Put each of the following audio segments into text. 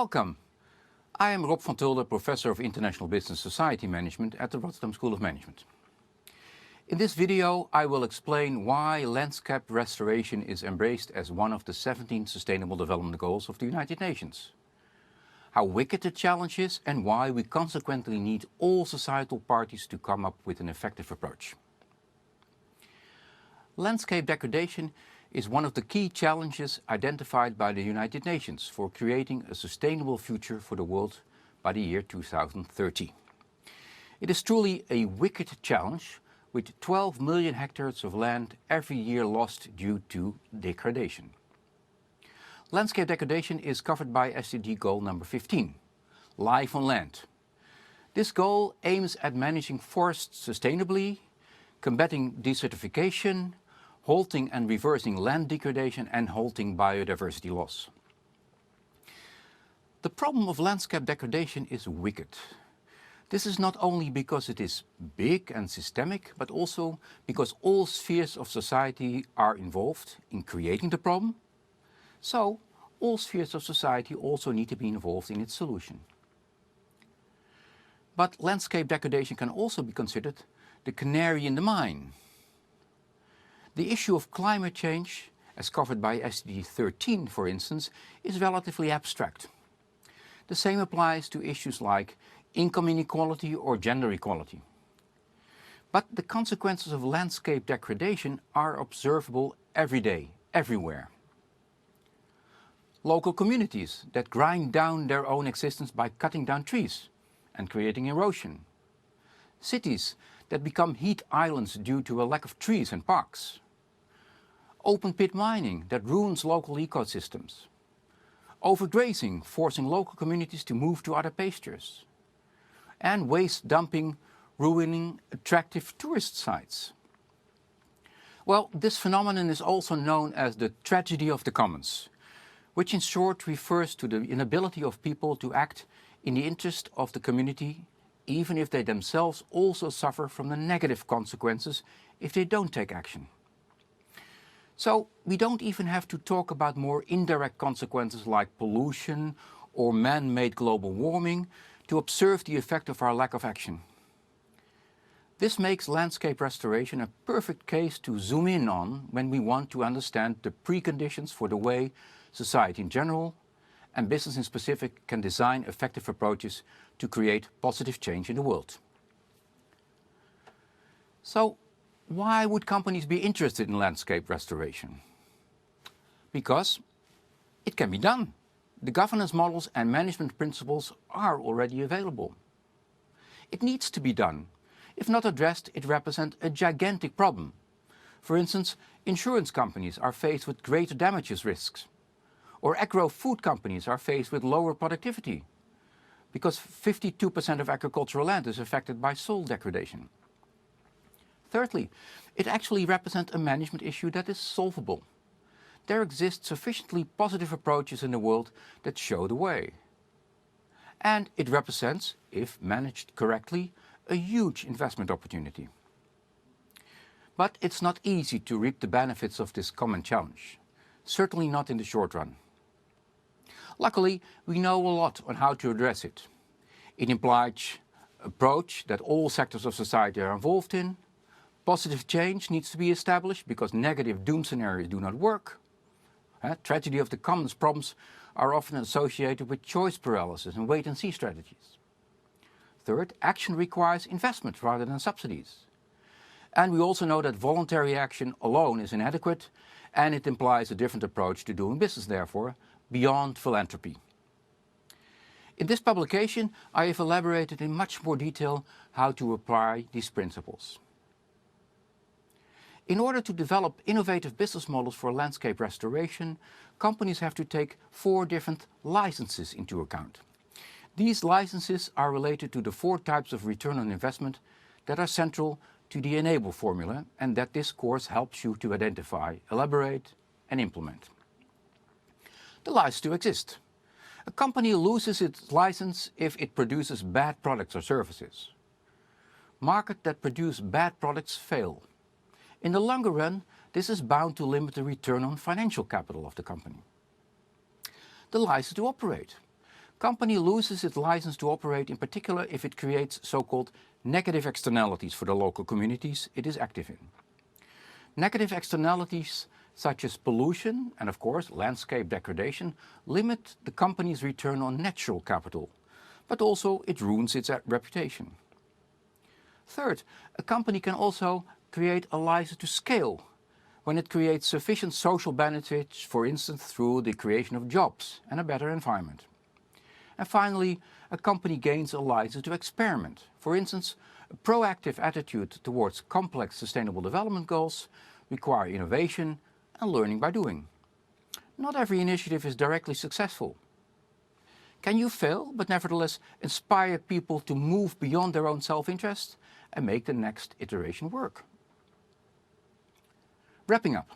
Welcome. I am Rob van Tulder, Professor of International Business Society Management at the Rotterdam School of Management. In this video, I will explain why landscape restoration is embraced as one of the 17 Sustainable Development Goals of the United Nations, how wicked the challenge is, and why we consequently need all societal parties to come up with an effective approach. Landscape degradation is one of the key challenges identified by the United Nations for creating a sustainable future for the world by the year 2030. It is truly a wicked challenge, with 12 million hectares of land every year lost due to degradation. Landscape degradation is covered by SDG goal number 15, Life on Land. This goal aims at managing forests sustainably, combating desertification, halting and reversing land degradation, and halting biodiversity loss. The problem of landscape degradation is wicked. This is not only because it is big and systemic, but also because all spheres of society are involved in creating the problem. So, all spheres of society also need to be involved in its solution. But landscape degradation can also be considered the canary in the mine. The issue of climate change, as covered by SDG 13, for instance, is relatively abstract. The same applies to issues like income inequality or gender equality. But the consequences of landscape degradation are observable every day, everywhere. Local communities that grind down their own existence by cutting down trees and creating erosion. Cities that become heat islands due to a lack of trees and parks. Open pit mining that ruins local ecosystems. Overgrazing, forcing local communities to move to other pastures. And waste dumping, ruining attractive tourist sites. Well, this phenomenon is also known as the tragedy of the commons, which in short refers to the inability of people to act in the interest of the community, even if they themselves also suffer from the negative consequences if they don't take action. So we don't even have to talk about more indirect consequences like pollution or man-made global warming to observe the effect of our lack of action. This makes landscape restoration a perfect case to zoom in on when we want to understand the preconditions for the way society in general and business in specific can design effective approaches to create positive change in the world. So, why would companies be interested in landscape restoration? Because it can be done. The governance models and management principles are already available. It needs to be done. If not addressed, it represents a gigantic problem. For instance, insurance companies are faced with greater damages risks. Or agro-food companies are faced with lower productivity, because 52% of agricultural land is affected by soil degradation. Thirdly, it actually represents a management issue that is solvable. There exist sufficiently positive approaches in the world that show the way. And it represents, if managed correctly, a huge investment opportunity. But it's not easy to reap the benefits of this common challenge, certainly not in the short run. Luckily, we know a lot on how to address it. It implies an approach that all sectors of society are involved in. Positive change needs to be established because negative doom scenarios do not work. Tragedy of the commons problems are often associated with choice paralysis and wait-and-see strategies. Third, action requires investment rather than subsidies. And we also know that voluntary action alone is inadequate, and it implies a different approach to doing business, therefore, beyond philanthropy. In this publication, I have elaborated in much more detail how to apply these principles. In order to develop innovative business models for landscape restoration, companies have to take 4 different licenses into account. These licenses are related to the 4 types of return on investment that are central to the Enable formula and that this course helps you to identify, elaborate, and implement. The license to exist. A company loses its license if it produces bad products or services. Markets that produce bad products fail. In the longer run, this is bound to limit the return on financial capital of the company. The license to operate. Company loses its license to operate, in particular if it creates so-called negative externalities for the local communities it is active in. Negative externalities such as pollution and, of course, landscape degradation limit the company's return on natural capital, but also it ruins its reputation. Third, a company can also create a license to scale when it creates sufficient social benefits, for instance through the creation of jobs and a better environment. And finally, a company gains a license to experiment. For instance, a proactive attitude towards complex sustainable development goals require innovation and learning by doing. Not every initiative is directly successful. Can you fail, but nevertheless inspire people to move beyond their own self-interest and make the next iteration work? Wrapping up.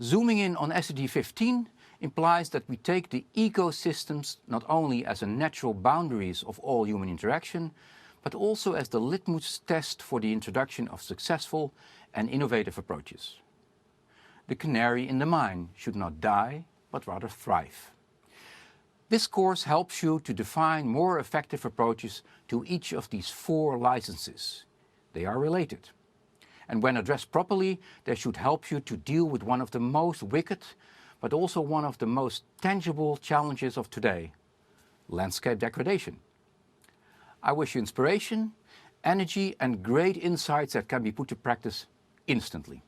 Zooming in on SDG 15 implies that we take the ecosystems not only as a natural boundaries of all human interaction, but also as the litmus test for the introduction of successful and innovative approaches. The canary in the mine should not die, but rather thrive. This course helps you to define more effective approaches to each of these 4 licenses. They are related. And when addressed properly, they should help you to deal with one of the most wicked, but also one of the most tangible challenges of today, landscape degradation. I wish you inspiration, energy and great insights that can be put to practice instantly.